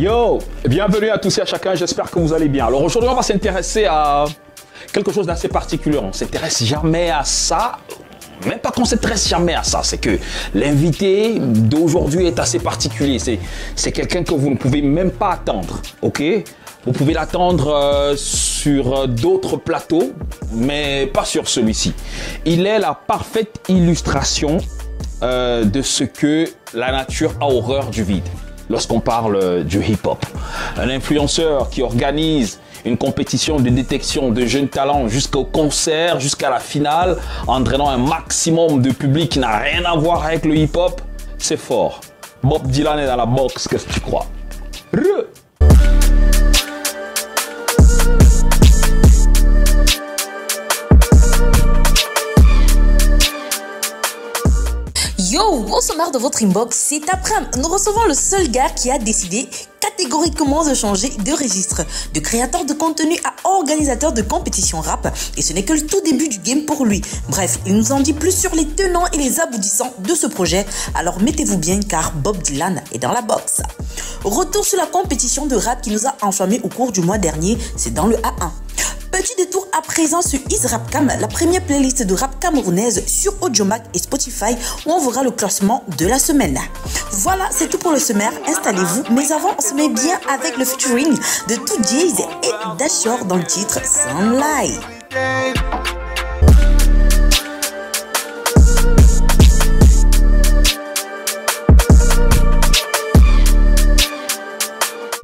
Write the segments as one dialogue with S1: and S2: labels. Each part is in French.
S1: Yo, bienvenue à tous et à chacun, j'espère que vous allez bien. Alors aujourd'hui on va s'intéresser à quelque chose d'assez particulier, on ne s'intéresse jamais à ça, même pas qu'on ne s'intéresse jamais à ça, c'est que l'invité d'aujourd'hui est assez particulier, c'est quelqu'un que vous ne pouvez même pas attendre, ok? Vous pouvez l'attendre sur d'autres plateaux, mais pas sur celui-ci. Il est la parfaite illustration de ce que la nature a horreur du vide. Lorsqu'on parle du hip-hop. Un influenceur qui organise une compétition de détection de jeunes talents jusqu'au concert, jusqu'à la finale, en drainant un maximum de public qui n'a rien à voir avec le hip-hop, c'est fort. Bob Dylan est dans la box, qu'est-ce que tu crois?
S2: Yo, au sommaire de votre inbox, c'est après, nous recevons le seul gars qui a décidé catégoriquement de changer de registre, de créateur de contenu à organisateur de compétition rap, et ce n'est que le tout début du game pour lui. Bref, il nous en dit plus sur les tenants et les aboutissants de ce projet, alors mettez-vous bien car Bob Dylan est dans la box. Retour sur la compétition de rap qui nous a enflammés au cours du mois dernier, c'est dans le A1. Petit détour à présent sur Israpcam, la première playlist de rap camerounaise sur Audiomack et Spotify où on verra le classement de la semaine. Voilà, c'est tout pour le sommaire, installez-vous, mais avant on se met bien avec le featuring de 2G's et Dashore dans le titre Sunlight.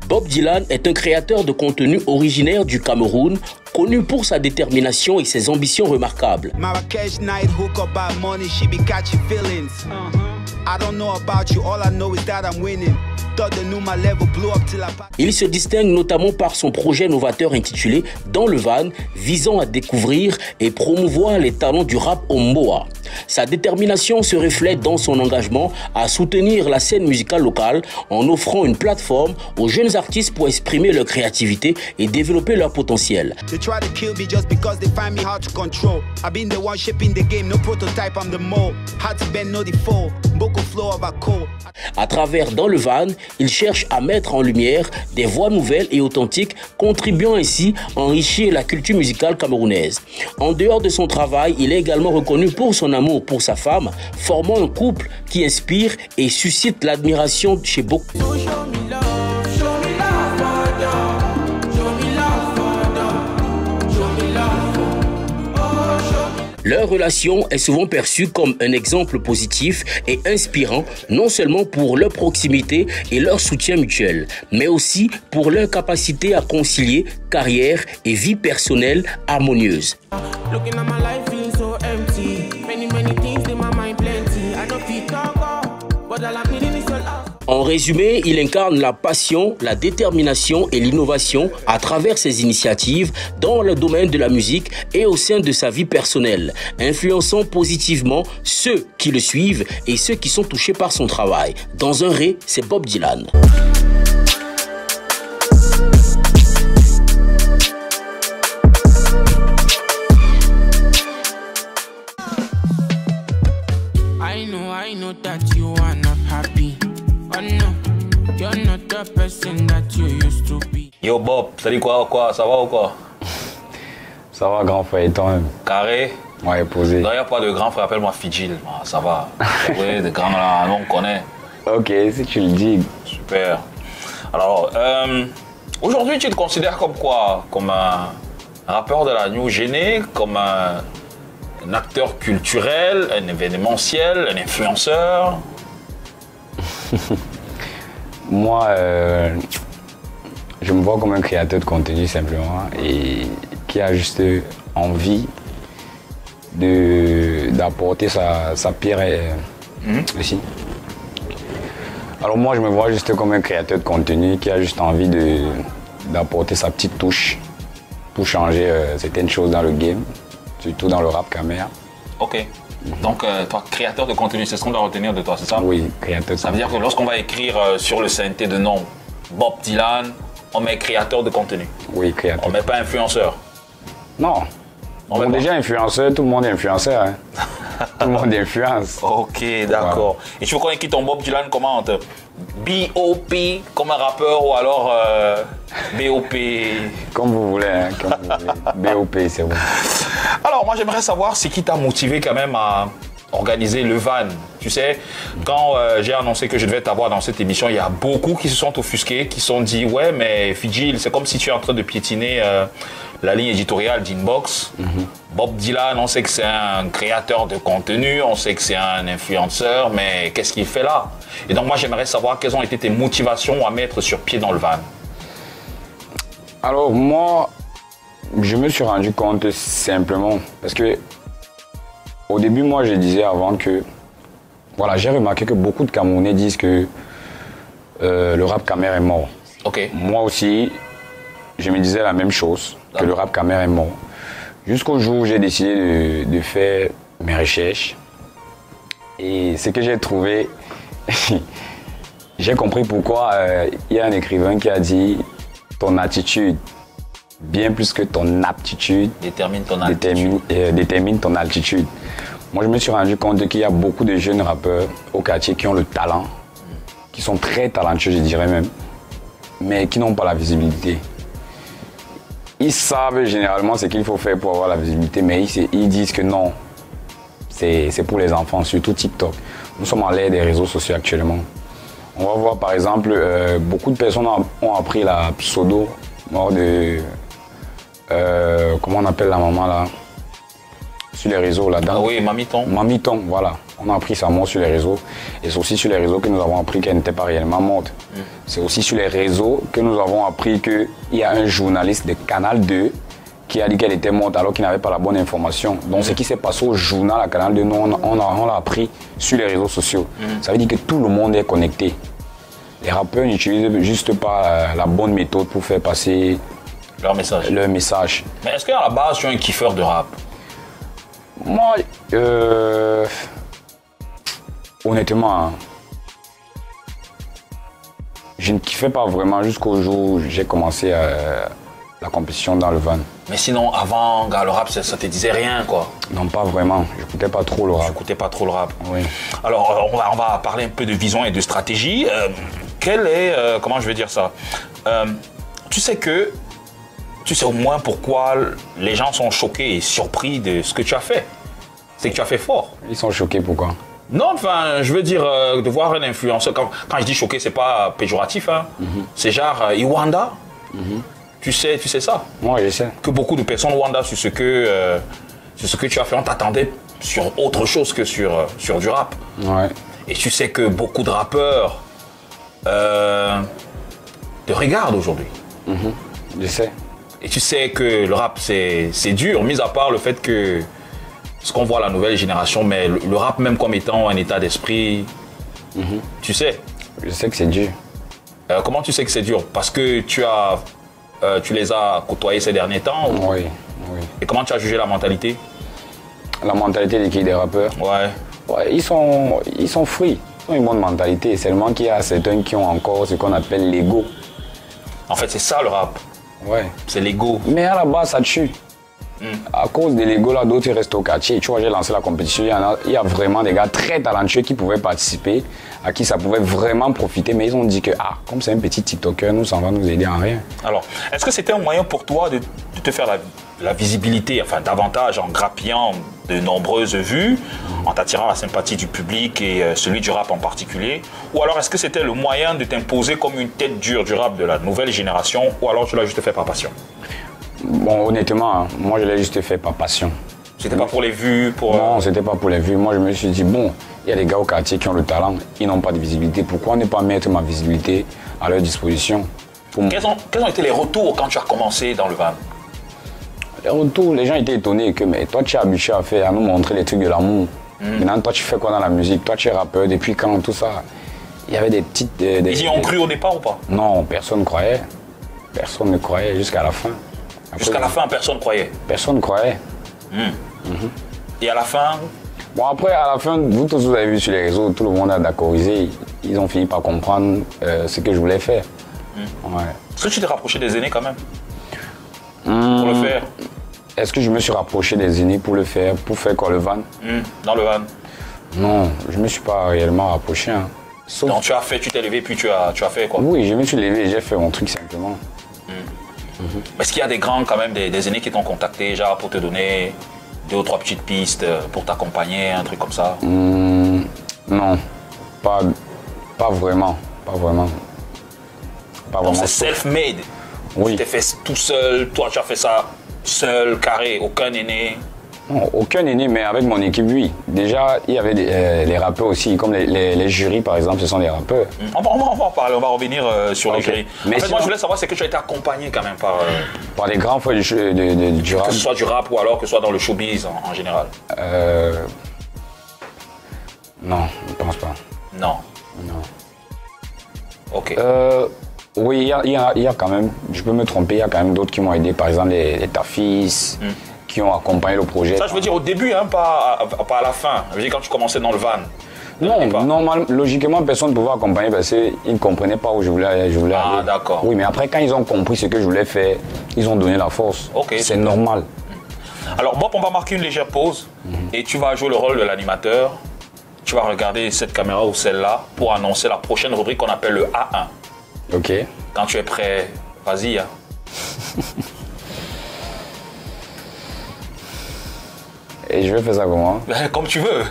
S3: Bob Dylan est un créateur de contenu originaire du Cameroun, connu pour sa détermination et ses ambitions remarquables. Il se distingue notamment par son projet novateur intitulé Dans le Van, visant à découvrir et promouvoir les talents du rap au Mboa. Sa détermination se reflète dans son engagement à soutenir la scène musicale locale en offrant une plateforme aux jeunes artistes pour exprimer leur créativité et développer leur potentiel. À travers Dans le Van, il cherche à mettre en lumière des voix nouvelles et authentiques, contribuant ainsi à enrichir la culture musicale camerounaise. En dehors de son travail, il est également reconnu pour son amour pour sa femme, formant un couple qui inspire et suscite l'admiration chez beaucoup. Leur relation est souvent perçue comme un exemple positif et inspirant, non seulement pour leur proximité et leur soutien mutuel, mais aussi pour leur capacité à concilier carrière et vie personnelle harmonieuse. En résumé, il incarne la passion, la détermination et l'innovation à travers ses initiatives dans le domaine de la musique et au sein de sa vie personnelle, influençant positivement ceux qui le suivent et ceux qui sont touchés par son travail. Dans un ré, c'est Bob Dylan.
S4: I know that you are not happy. Oh no, you're not the person that you used to be.
S1: Yo Bob, salut quoi, ça va ou quoi?
S5: Ça va grand frère et toi-même?
S1: Carré?
S5: Ouais, posé.
S1: Non, il n'y a pas de grand frère, appelle-moi Fidjil, ça va. Oui, de grand là, on connaît.
S5: Ok, si tu le dis.
S1: Super. Alors, aujourd'hui tu te considères comme quoi? Comme un rappeur de la New Géné, comme un acteur culturel, un événementiel, un influenceur?
S5: Moi, je me vois comme un créateur de contenu simplement et qui a juste envie d'apporter sa pierre ici. Alors moi, je me vois juste comme un créateur de contenu qui a juste envie d'apporter sa petite touche pour changer certaines choses dans le game, surtout dans le rap caméra.
S1: Ok. Donc, toi, créateur de contenu, c'est ce qu'on doit retenir de toi, c'est ça?
S5: Oui, créateur de contenu.
S1: Ça veut dire que lorsqu'on va écrire sur le synthé de nom Bob Dylan, on met créateur de contenu.
S5: Oui, créateur.
S1: On met pas influenceur.
S5: Non. On est déjà influenceur, tout le monde est influenceur. Hein. Tout le monde influence.
S1: Ok, d'accord. Voilà. Et tu veux qu'on écrit ton Bob Dylan comment? B.O.P. comme un rappeur ou alors B.O.P.
S5: Comme vous voulez, hein, comme vous voulez. B.O.P. c'est bon.
S1: Alors moi j'aimerais savoir ce qui t'a motivé quand même à organiser le van. Tu sais, quand j'ai annoncé que je devais t'avoir dans cette émission, il y a beaucoup qui se sont offusqués, qui se sont dit ouais mais Fidjil, c'est comme si tu es en train de piétiner la ligne éditoriale d'Inbox. Bob Dylan, on sait que c'est un créateur de contenu, on sait que c'est un influenceur, mais qu'est-ce qu'il fait là? Et donc moi j'aimerais savoir quelles ont été tes motivations à mettre sur pied dans le van.
S5: Alors moi, je me suis rendu compte simplement, parce que au début moi je disais avant que, voilà, j'ai remarqué que beaucoup de Camerounais disent que le rap camer est mort.
S1: Ok.
S5: Moi aussi, je me disais la même chose, que le rap camer est mort. Jusqu'au jour où j'ai décidé de faire mes recherches. Et ce que j'ai trouvé, j'ai compris pourquoi il y a un écrivain qui a dit ton attitude, bien plus que ton aptitude,
S1: Détermine ton altitude.
S5: détermine ton altitude. Moi, je me suis rendu compte qu'il y a beaucoup de jeunes rappeurs au quartier qui ont le talent, qui sont très talentueux, je dirais même, mais qui n'ont pas la visibilité. Ils savent généralement ce qu'il faut faire pour avoir la visibilité, mais ils disent que non, c'est pour les enfants, surtout TikTok. Nous sommes à l'ère des réseaux sociaux actuellement. On va voir par exemple, beaucoup de personnes ont appris la pseudo mort de... comment on appelle la maman là? Sur les réseaux là-dedans.
S1: Ah oui, Mamiton.
S5: Mamiton, voilà. On a appris sa mort sur les réseaux. Et c'est aussi sur les réseaux que nous avons appris qu'elle n'était pas réellement morte. C'est aussi sur les réseaux que nous avons appris qu'il y a un journaliste de Canal 2 qui a dit qu'elle était morte alors qu'il n'avait pas la bonne information. Donc ce qui s'est passé au journal à Canal 2, nous, on l'a appris sur les réseaux sociaux. Ça veut dire que tout le monde est connecté. Les rappeurs n'utilisent juste pas la bonne méthode pour faire passer leur message.
S1: Mais est-ce qu'à la base, tu es un kiffeur de rap?
S5: Moi, honnêtement, hein, je ne kiffais pas vraiment jusqu'au jour où j'ai commencé la compétition dans le van.
S1: Mais sinon, avant, le rap, ça te disait rien, quoi?
S5: Non, pas vraiment. Je n'écoutais pas trop le rap.
S1: Je n'écoutais pas trop le rap.
S5: Oui.
S1: Alors, on va parler un peu de vision et de stratégie. Quelle est, comment je vais dire ça? Tu sais au moins pourquoi les gens sont choqués et surpris de ce que tu as fait. C'est que tu as fait fort.
S5: Ils sont choqués, pourquoi?
S1: Non, enfin, je veux dire, de voir un influenceur. Quand je dis choqué, c'est pas péjoratif. Hein. C'est genre Iwanda. Tu sais ça?
S5: Moi, je sais.
S1: Que beaucoup de personnes Wanda sur ce que tu as fait, on t'attendait sur autre chose que sur du rap.
S5: Ouais.
S1: Et tu sais que beaucoup de rappeurs te regardent aujourd'hui.
S5: Je sais.
S1: Et tu sais que le rap, c'est dur, mis à part le fait que ce qu'on voit à la nouvelle génération, mais le rap même comme étant un état d'esprit, tu sais.
S5: Je sais que c'est dur.
S1: Comment tu sais que c'est dur? Parce que tu les as côtoyés ces derniers temps?
S5: Oui.
S1: Et comment tu as jugé la mentalité?
S5: La mentalité des rappeurs?
S1: Ouais.
S5: Ils sont free. Ils ont une bonne mentalité. Seulement qu'il y a certains qui ont encore ce qu'on appelle l'ego.
S1: En fait, c'est ça le rap.
S5: Ouais.
S1: C'est l'ego.
S5: Mais à la base, ça tue. À cause de l'ego, là, d'autres restent au quartier. Tu vois, j'ai lancé la compétition. Il y a vraiment des gars très talentueux qui pouvaient participer, à qui ça pouvait vraiment profiter. Mais ils ont dit que, comme c'est un petit TikToker, ça va nous aider en rien.
S1: Alors, est-ce que c'était un moyen pour toi de te faire la visibilité, enfin davantage en grappillant de nombreuses vues, en t'attirant la sympathie du public et celui du rap en particulier? Ou alors est-ce que c'était le moyen de t'imposer comme une tête dure du rap de la nouvelle génération, ou alors tu l'as juste fait par passion?
S5: Bon, honnêtement, moi je l'ai juste fait par passion.
S1: C'était pas pour les vues?
S5: Non, c'était pas pour les vues. Moi je me suis dit, bon, il y a des gars au quartier qui ont le talent, ils n'ont pas de visibilité. Pourquoi ne pas mettre ma visibilité à leur disposition?
S1: Quels ont été les retours quand tu as commencé dans le van?
S5: Les retours, les gens étaient étonnés que, mais toi tu es habitué à nous montrer les trucs de l'amour. Maintenant, toi tu fais quoi dans la musique? Toi tu es rappeur, depuis quand? Tout ça. Il y avait des petites...
S1: Ils y ont cru au départ ou pas?
S5: Non, personne ne croyait. Personne ne croyait jusqu'à la fin.
S1: Jusqu'à la fin, personne ne croyait?
S5: Personne ne croyait.
S1: Et à la fin?
S5: Bon, après, à la fin, vous tous vous avez vu sur les réseaux, tout le monde a d'accordisé. Ils ont fini par comprendre ce que je voulais faire. Ouais.
S1: Est-ce que tu t'es rapproché des aînés quand même? Pour le faire?
S5: Est-ce que je me suis rapproché des aînés pour le faire? Pour faire quoi, le van?
S1: Dans le van?
S5: Non, je ne me suis pas réellement rapproché. Hein. Sauf...
S1: Donc tu t'es levé, puis tu as fait quoi?
S5: Oui, je me suis levé et j'ai fait mon truc simplement.
S1: Est-ce qu'il y a des grands, quand même, des aînés qui t'ont contacté, genre pour te donner 2 ou 3 petites pistes, pour t'accompagner, un truc comme ça?
S5: Non, pas vraiment. Pas vraiment.
S1: Donc c'est self-made?
S5: Oui.
S1: Tu t'es fait tout seul, toi tu as fait ça seul, carré, aucun aîné?
S5: Non, aucun aîné, mais avec mon équipe, oui. Déjà, il y avait les rappeurs aussi, comme les jurys, par exemple, ce sont des rappeurs.
S1: On va en parler, on va revenir sur les jurys.
S5: Mais
S1: en fait,
S5: sinon,
S1: moi, je voulais savoir, c'est que tu as été accompagné quand même par
S5: des grands frères du rap.
S1: que ce soit du rap ou alors que ce soit dans le showbiz en général.
S5: Non, je ne pense pas.
S1: Non.
S5: Non.
S1: Ok.
S5: Oui, il y a quand même, je peux me tromper, il y a quand même d'autres qui m'ont aidé, par exemple les Tafis, qui ont accompagné le projet.
S1: Ça, je veux dire au début, hein, pas à la fin. Je veux dire quand tu commençais dans le van.
S5: Non, logiquement, personne ne pouvait accompagner parce qu'ils ne comprenaient pas où je voulais aller.
S1: Ah, d'accord.
S5: Oui, mais après, quand ils ont compris ce que je voulais faire, ils ont donné la force.
S1: Ok.
S5: C'est normal.
S1: Alors, Bob, on va marquer une légère pause et tu vas jouer le rôle de l'animateur. Tu vas regarder cette caméra ou celle-là pour annoncer la prochaine rubrique qu'on appelle le A1.
S5: Ok.
S1: Quand tu es prêt, vas-y. Hein.
S5: Et je vais faire ça comment?
S1: Comme tu veux.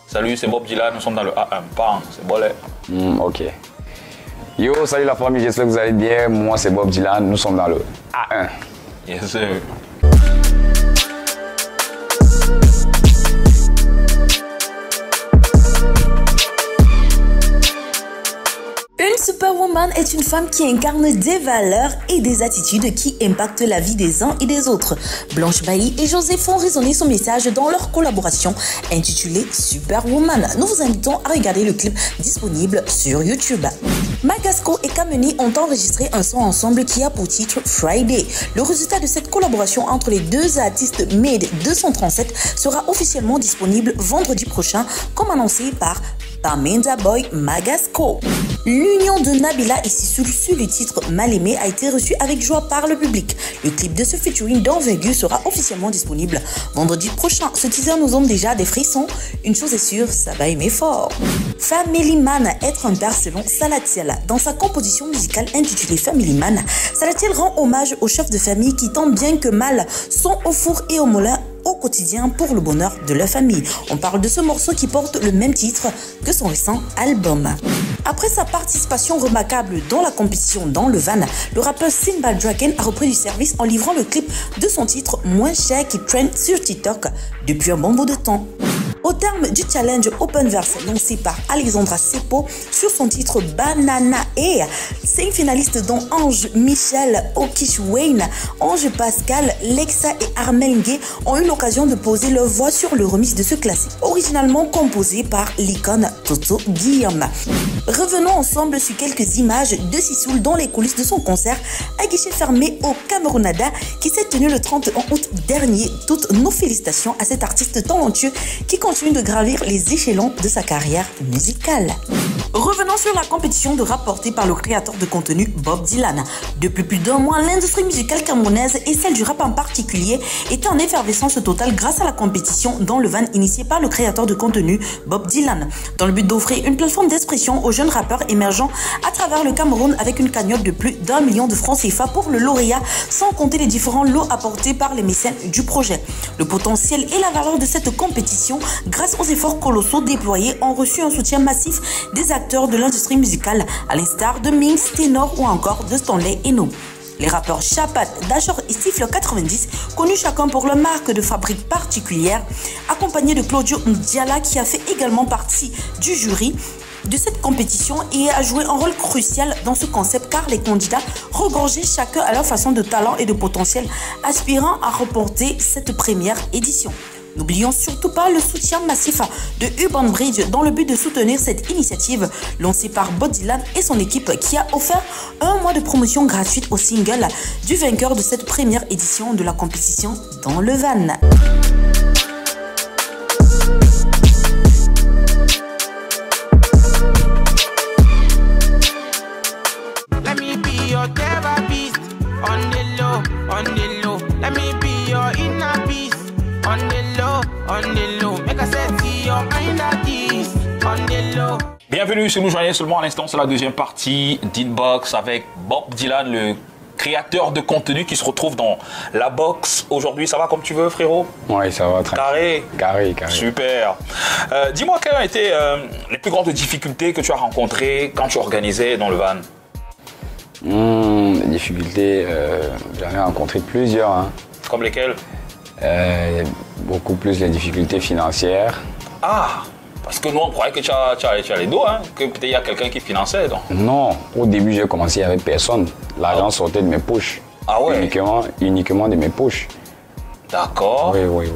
S1: Salut, c'est Bob Dylan, nous sommes dans le A1. Bang, c'est Bolet.
S5: Ok. Yo, salut la famille, j'espère que vous allez bien. Moi, c'est Bob Dylan, nous sommes dans le A1.
S1: Yes, sir.
S2: Une superwoman est une femme qui incarne des valeurs et des attitudes qui impactent la vie des uns et des autres. Blanche Bailly et José font résonner son message dans leur collaboration intitulée Superwoman. Nous vous invitons à regarder le clip disponible sur YouTube. Magasco et Kameni ont enregistré un son ensemble qui a pour titre Friday. Le résultat de cette collaboration entre les deux artistes Made 237 sera officiellement disponible vendredi prochain, comme annoncé par Parmenza Boy Magasco. L'union de Nabila et Sissoul sur le titre Mal aimé a été reçue avec joie par le public. Le clip de ce featuring d'envergure sera officiellement disponible vendredi prochain. Ce teaser nous donne déjà des frissons. Une chose est sûre, ça va aimer fort. Family Man, être un père selon Salatiel. Dans sa composition musicale intitulée Family Man, Salatiel rend hommage aux chefs de famille qui tant bien que mal sont au four et au moulin au quotidien pour le bonheur de leur famille. On parle de ce morceau qui porte le même titre que son récent album. Après sa participation remarquable dans la compétition dans le van, le rappeur Sinbad Draken a repris du service en livrant le clip de son titre Moins cher qui trend sur TikTok depuis un bon bout de temps. Au terme du challenge Openverse lancé par Alexandra Seppo sur son titre Banana Air, 5 finalistes dont Ange Michel, Okish Wayne, Ange Pascal, Lexa et Armel Gay ont eu l'occasion de poser leur voix sur le remix de ce classique, originalement composé par l'icône Toto Guillaume. Revenons ensemble sur quelques images de Sissoul dans les coulisses de son concert à guichet fermé au Camerounada qui s'est tenu le 31 août dernier. Toutes nos félicitations à cet artiste talentueux qui continue de gravir les échelons de sa carrière musicale. Revenons sur la compétition de rap portée par le créateur de contenu Bob Dylan. Depuis plus d'un mois, l'industrie musicale camerounaise et celle du rap en particulier étaient en effervescence totale grâce à la compétition dans le van initiée par le créateur de contenu Bob Dylan, dans le but d'offrir une plateforme d'expression aux jeunes rappeurs émergents à travers le Cameroun avec une cagnotte de plus d'1 million de francs CFA pour le lauréat, sans compter les différents lots apportés par les mécènes du projet. Le potentiel et la valeur de cette compétition, grâce aux efforts colossaux déployés, ont reçu un soutien massif des acteurs de l'industrie musicale, à l'instar de Minx, Ténor ou encore de Stanley Eno. Les rappeurs Chapat, Dashor et Stifler 90, connus chacun pour leur marque de fabrique particulière, accompagnés de Claudio Ndiala qui a fait également partie du jury de cette compétition et a joué un rôle crucial dans ce concept car les candidats regorgeaient chacun à leur façon de talent et de potentiel, aspirant à remporter cette première édition. N'oublions surtout pas le soutien massif de Urban Bridge dans le but de soutenir cette initiative lancée par Bob Dylan et son équipe qui a offert un mois de promotion gratuite au single du vainqueur de cette première édition de la compétition dans le van.
S4: Let me be your therapist on the low, on the low. Let me be your inner peace on the low, low.
S1: Bienvenue, si nous joignez seulement à l'instant, c'est la deuxième partie d'Inbox avec Bob Dylan, le créateur de contenu qui se retrouve dans la box aujourd'hui. Ça va comme tu veux, frérot?
S5: Oui, ça va très
S1: Carré?
S5: Carré, carré.
S1: Super. Dis-moi, quelles ont été les plus grandes difficultés que tu as rencontrées quand tu organisais dans le van?
S5: Les difficultés, j'en ai rencontré plusieurs. Hein.
S1: Comme lesquelles?
S5: Beaucoup plus les difficultés financières.
S1: Ah, parce que nous, on croyait que tu as les dos, hein, que peut-être il y a quelqu'un qui finançait. Donc.
S5: Non, au début, j'ai commencé avec personne. L'argent sortait de mes poches.
S1: Ah ouais?
S5: Uniquement de mes poches.
S1: D'accord.
S5: Oui.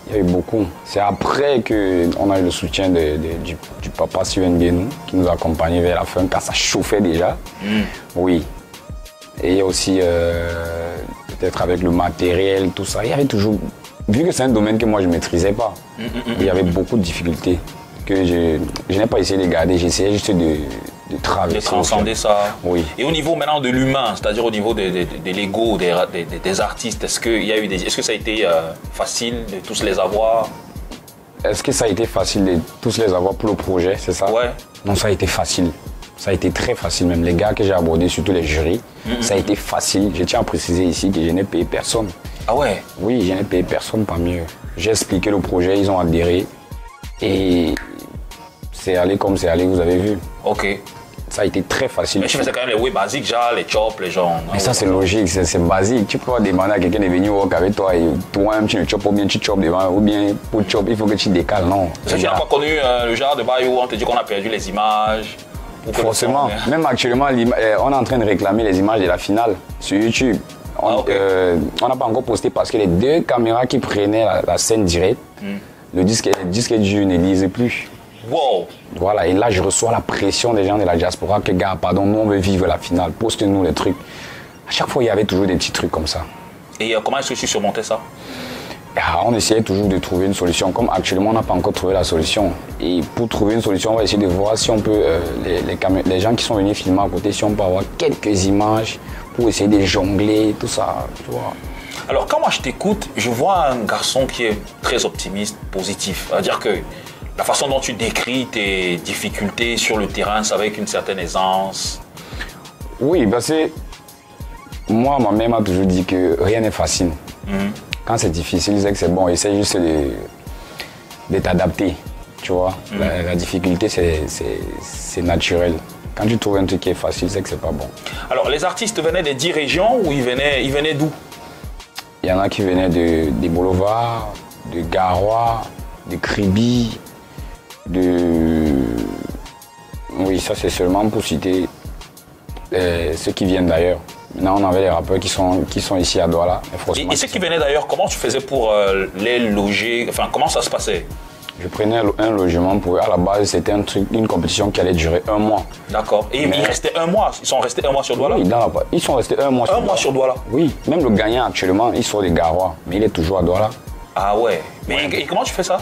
S5: Il y a eu beaucoup. C'est après qu'on a eu le soutien du papa Steven Guénou qui nous a accompagnés vers la fin, car ça chauffait déjà. Oui. Et il y a aussi, peut-être avec le matériel, tout ça, il y avait toujours... Vu que c'est un domaine que moi je ne maîtrisais pas, il y avait beaucoup de difficultés que je n'ai pas essayé de garder. J'essayais juste de traverser.
S1: De transcender ça.
S5: Oui.
S1: Et au niveau maintenant de l'humain, c'est-à-dire au niveau des Lego, des artistes, est-ce que ça a été facile de tous les avoir?
S5: Est-ce que ça a été facile de tous les avoir pour le projet, c'est ça?
S1: Ouais.
S5: Non, ça a été facile. Ça a été très facile même. Les gars que j'ai abordés, surtout les jurys, ça a été facile. Je tiens à préciser ici que je n'ai payé personne.
S1: Ah ouais?
S5: Oui, je n'ai payé personne parmi eux. J'ai expliqué le projet, ils ont adhéré. Et c'est allé comme c'est allé, vous avez vu.
S1: Ok.
S5: Ça a été très facile.
S1: Mais tu faisais quand même les oui basiques, genre les chops, les gens.
S5: Mais ça, c'est logique, c'est basique. Tu peux pas demander à quelqu'un de venir work avec toi et toi-même tu ne chopes, ou bien tu chopes devant, ou bien pour chop, il faut que tu décales. Non.
S1: Tu n'as pas connu le genre de bail où on te dit qu'on a perdu les images?
S5: Forcément. Même actuellement, on est en train de réclamer les images de la finale sur YouTube. On n'a pas encore posté parce que les deux caméras qui prenaient la scène directe, le disque dur ne lisait plus.
S1: Wow.
S5: Voilà, et là je reçois la pression des gens de la diaspora que gars, pardon, nous on veut vivre la finale, poste-nous les trucs. À chaque fois il y avait toujours des petits trucs comme ça.
S1: Et comment est-ce que tu surmontais ça?
S5: On essayait toujours de trouver une solution. Comme actuellement on n'a pas encore trouvé la solution. Et pour trouver une solution, on va essayer de voir si on peut, les gens qui sont venus filmer à côté, si on peut avoir quelques images pour essayer de jongler, tout ça, tu vois.
S1: Alors quand moi je t'écoute, je vois un garçon qui est très optimiste, positif. C'est-à-dire que la façon dont tu décris tes difficultés sur le terrain, c'est avec une certaine aisance.
S5: Oui, parce que moi, ma mère m'a toujours dit que rien n'est facile. Quand c'est difficile, c'est que c'est bon, essaye juste de t'adapter, tu vois. La difficulté, c'est naturel. Quand tu trouves un truc qui est facile, c'est que c'est pas bon. Alors,
S1: les artistes venaient des 10 régions ou ils venaient d'où?
S5: Il y en a qui venaient des boulevards, de Garoua, de Kribi, Oui, ça c'est seulement pour citer ceux qui viennent d'ailleurs. Maintenant, on avait les rappeurs qui sont ici à Douala.
S1: Et ceux qui venaient d'ailleurs, comment tu faisais pour les loger? Enfin, comment ça se passait?
S5: Je prenais un logement pour eux. À la base, c'était une compétition qui allait durer 1 mois.
S1: D'accord. Et ils restaient 1 mois? Ils sont restés 1 mois sur Douala?
S5: Oui, ils sont restés 1 mois sur Douala.
S1: 1 mois sur Douala?
S5: Oui. Même le gagnant actuellement, il sort de Garoua, mais il est toujours à Douala.
S1: Ah ouais. Mais et comment tu fais ça?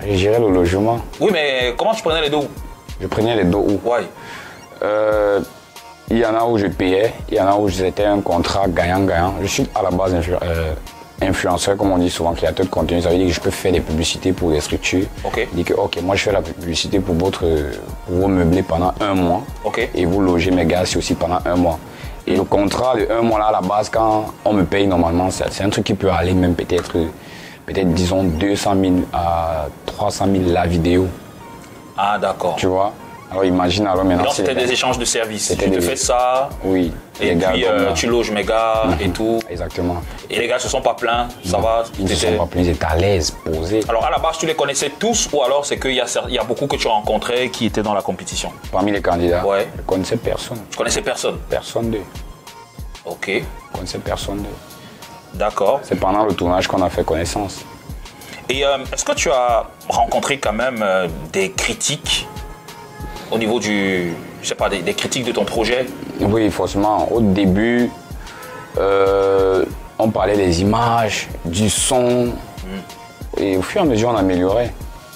S5: Je gérais le logement.
S1: Oui, mais comment tu prenais les dos?
S5: Je prenais les dos où?
S1: Ouais.
S5: Il y en a où je payais, il y en a où c'était un contrat gagnant-gagnant. Je suis à la base influenceur, comme on dit souvent, créateur de contenu. Ça veut dire que je peux faire des publicités pour des structures.
S1: Ok.
S5: Je dis que moi je fais la publicité pour vous meubler pendant 1 mois.
S1: Ok.
S5: Et vous logez mes gars aussi pendant 1 mois. Et le contrat de 1 mois là, à la base, quand on me paye normalement, c'est un truc qui peut aller même peut-être disons 200 000 à 300 000 la vidéo.
S1: Ah d'accord.
S5: Tu vois? Alors imagine alors maintenant.
S1: Donc c'était des échanges de services. Je te fais ça.
S5: Oui.
S1: Et puis tu loges mes gars et tout.
S5: Exactement.
S1: Et les gars se sont pas plaints, ça va?
S5: Ils ne se sont pas plaints, ils étaient à l'aise, posés. Alors
S1: à la base tu les connaissais tous ou alors c'est qu'il y a beaucoup que tu as rencontrés qui étaient dans la compétition?
S5: Parmi les candidats,
S1: ouais.
S5: Je ne connaissais personne.
S1: Tu connaissais personne?
S5: Personne d'eux.
S1: Ok.
S5: Je ne connaissais personne d'eux.
S1: D'accord.
S5: C'est pendant le tournage qu'on a fait connaissance.
S1: Et est-ce que tu as rencontré quand même des critiques au niveau je sais pas, des critiques de ton projet? Oui,
S5: forcément. Au début, on parlait des images, du son. Et au fur et à mesure, on améliorait.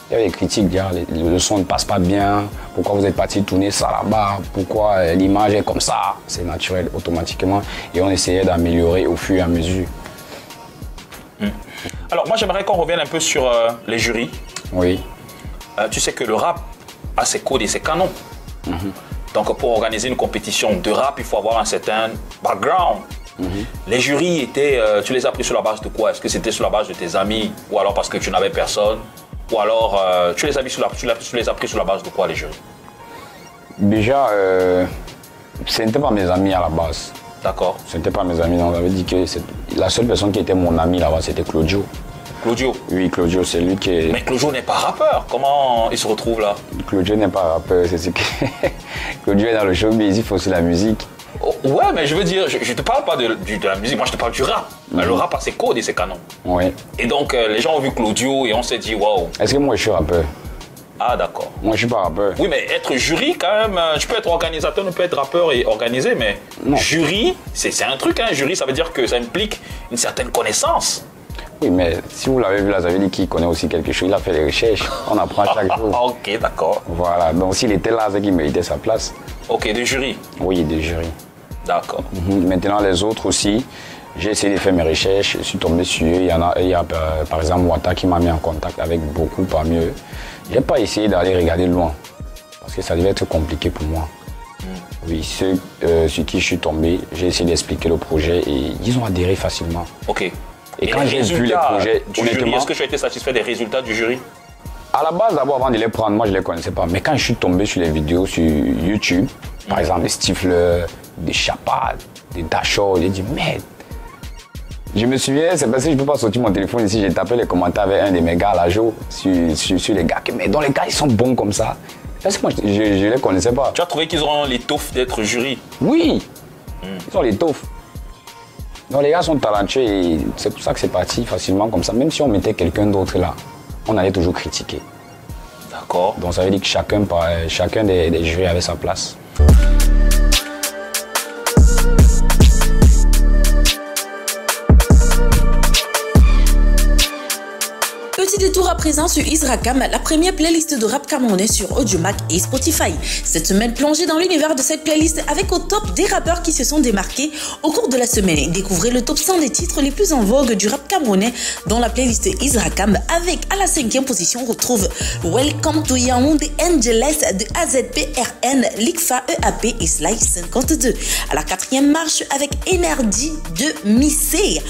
S5: Il y avait des critiques, le son ne passe pas bien. Pourquoi vous êtes parti tourner ça là-bas? Pourquoi l'image est comme ça? C'est naturel, automatiquement. Et on essayait d'améliorer au fur et à mesure.
S1: Alors moi, j'aimerais qu'on revienne un peu sur les jurys.
S5: Oui.
S1: Tu sais que le rap a ses codes et ses canons. Donc pour organiser une compétition de rap, il faut avoir un certain background. Les jurys étaient, tu les as pris sur la base de quoi? Est-ce que c'était sur la base de tes amis ou alors parce que tu n'avais personne? Ou alors tu les as pris sur la base de quoi les jurys?
S5: Déjà, ce n'était pas mes amis à la base.
S1: D'accord.
S5: Ce n'était pas mes amis, on avait dit que la seule personne qui était mon ami là-bas, c'était Claudio.
S1: Claudio?
S5: Oui, Claudio, c'est lui qui est...
S1: Mais Claudio n'est pas rappeur, comment il se retrouve là?
S5: Claudio n'est pas rappeur, c'est ce que... Claudio est dans le showbiz, il fait aussi la musique.
S1: Oh, ouais, mais je veux dire, je te parle pas de la musique, moi je te parle du rap. Le rap a ses codes et ses canons.
S5: Oui.
S1: Et donc les gens ont vu Claudio et on s'est dit, waouh.
S5: Est-ce que moi je suis rappeur?
S1: Ah d'accord.
S5: Moi je suis pas rappeur.
S1: Oui, mais être jury quand même, tu peux être organisateur, tu peux être rappeur et organiser, mais non. Jury, c'est un truc, hein. Jury, ça veut dire que ça implique une certaine connaissance.
S5: Oui, mais si vous l'avez vu là, ça veut dire qu'il connaît aussi quelque chose, il a fait des recherches, on apprend chaque jour.
S1: Ok, d'accord.
S5: Voilà, donc s'il était là, c'est qu'il méritait sa place.
S1: Ok, des jurys?
S5: Oui, des jurys.
S1: D'accord.
S5: Maintenant, les autres aussi, j'ai essayé de faire mes recherches, je suis tombé sur eux. Il y a par exemple Wata qui m'a mis en contact avec beaucoup parmi eux. Je n'ai pas essayé d'aller regarder loin, parce que ça devait être compliqué pour moi. Oui, ceux sur qui je suis tombé, j'ai essayé d'expliquer le projet et ils ont adhéré facilement.
S1: Ok.
S5: Et quand j'ai vu les projets,
S1: honnêtement... Est-ce que tu as été satisfait des résultats du jury?
S5: À la base, d'abord, avant de les prendre, moi je ne les connaissais pas. Mais quand je suis tombé sur les vidéos sur YouTube, par exemple, des Stifler, des Chapat, des Dachor, j'ai dit merde. Je me souviens, c'est parce que je ne peux pas sortir mon téléphone ici, j'ai tapé les commentaires avec un de mes gars à la jour sur les gars. Mais dans les gars, ils sont bons comme ça. Parce que moi, je ne les connaissais pas.
S1: Tu as trouvé qu'ils ont l'étoffe d'être jury?
S5: Oui, ils ont l'étoffe. Donc les gars sont talentueux et c'est pour ça que c'est parti facilement comme ça. Même si on mettait quelqu'un d'autre là, on allait toujours critiquer.
S1: D'accord.
S5: Donc ça veut dire que chacun des jurys avait sa place.
S2: Petit détour à présent sur Izrakam, la première playlist de rap camerounais sur Audiomack et Spotify. Cette semaine, plongez dans l'univers de cette playlist avec au top des rappeurs qui se sont démarqués au cours de la semaine. Découvrez le top 100 des titres les plus en vogue du rap camerounais dans la playlist Izrakam. Avec à la 5e position, on retrouve Welcome to Yaoundé Angeles de AZPRN, Likfa EAP et Sly 52. À la 4e marche avec Energy de Missé.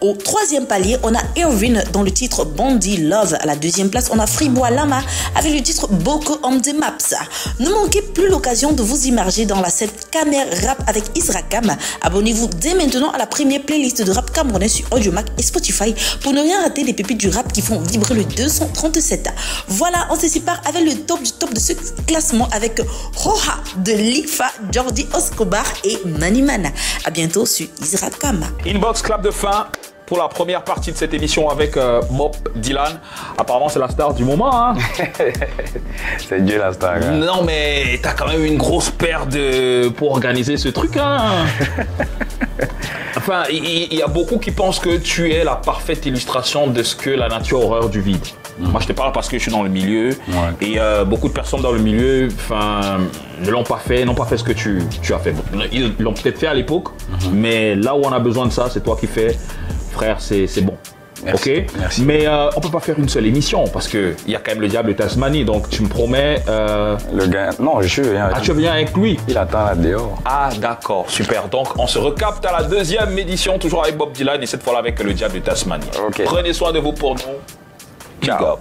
S2: Au 3e palier, on a Irvin dans le titre Bondi Love. À la 2e place, on a Fribois Lama avec le titre Boko on the Maps. Ne manquez plus l'occasion de vous immerger dans la scène Camer Rap avec Izrakam. Abonnez-vous dès maintenant à la première playlist de rap camerounais sur Audiomack et Spotify pour ne rien rater des pépites du rap qui font vibrer le 237. Voilà, on se sépare avec le top du top de ce classement avec Roha de Likfa, Jordi Oscobar et Maniman. À bientôt sur Izrakam.
S1: Inbox clap de fin pour la première partie de cette émission avec Bob Dylan. Apparemment, c'est la star du moment. Hein.
S5: C'est Dieu la star. Hein.
S1: Non, mais t'as quand même une grosse paire pour organiser ce truc. Hein. Enfin, il y a beaucoup qui pensent que tu es la parfaite illustration de ce que la nature horreur du vide. Moi, je te parle parce que je suis dans le milieu. Ouais. Et beaucoup de personnes dans le milieu ne l'ont pas fait ce que tu as fait. Ils l'ont peut-être fait à l'époque, mais là où on a besoin de ça, c'est toi qui fais. Frère, c'est bon.
S5: Merci,
S1: ok.
S5: Merci.
S1: Mais on peut pas faire une seule émission parce qu'il y a quand même le diable de Tasmanie. Donc tu me promets.
S5: Le gars. Non, je viens avec lui.
S1: Tu viens avec lui?
S5: Il attend là dehors.
S1: Ah, d'accord. Super. Donc on se recapte à la 2e édition, toujours avec Bob Dylan et cette fois-là avec le diable de Tasmanie.
S5: Okay.
S1: Prenez soin de vous pour nous. Ciao.